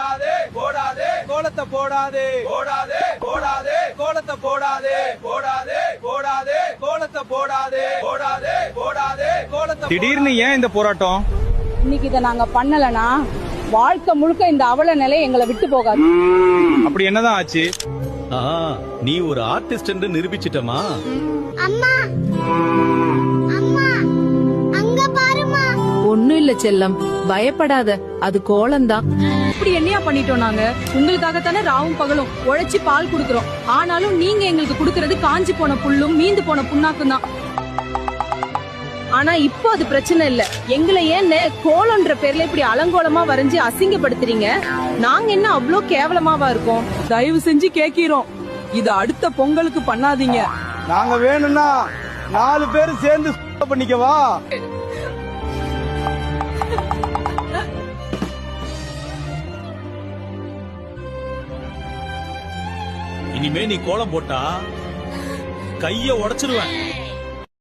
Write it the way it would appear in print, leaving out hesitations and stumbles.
போடாதே கோலத்தை போடாதே போடாதே போடாதே கோலத்தை போடாதே போடாதே போடாதே கோலத்தை போடாதே போடாதே போடாதே கோலத்தை. திடீர்னு ஏன் இந்த போராட்டம்? இன்னைக்கு இதை நாங்க பண்ணலனா வாழ்க்கை முழுக்க இந்த அவல நிலை எங்களை விட்டு போகாது. அப்படி என்னதான் ஆச்சு? நீ ஒரு ஆர்டிஸ்ட் என்று நிரூபிச்சிட்டமா? அம்மா அம்மா அங்க பாருமா. ஒண்ணும் இல்ல செல்லம், பயப்படாத, அது கோலம்தான். இப்படி என்னையா பண்ணிட்டோம் நாங்க? உங்களுக்காகத்தானே ராவும் பகலும் உழைச்சி பால் குடுக்கறோம். ஆனாலும் நீங்க எங்களுக்கு குடுக்கறது காஞ்சி போன புல்லும் மீந்து போன புண்ணாக்கும் தான். ஆனா இப்போ அது பிரச்சனை இல்ல. எங்களை ஏன்னு கோலம்ன்ற பேர்ல இப்படி அலங்கோலமா வரைஞ்சு அசிங்கப்படுத்துறீங்க? நாங்க என்ன அவ்வளோ கேவலமாவா இருக்கோம்? தயவு செஞ்சு கேக்கிறோம், இது அடுத்த பொங்கலுக்கு பண்ணாதீங்க. நாங்க வேணும்னா 4 பேரும் சேர்ந்து பண்ணிக்கவா? இனிமே நீ கோலம் போட்டா கைய உடைச்சிருவேன்.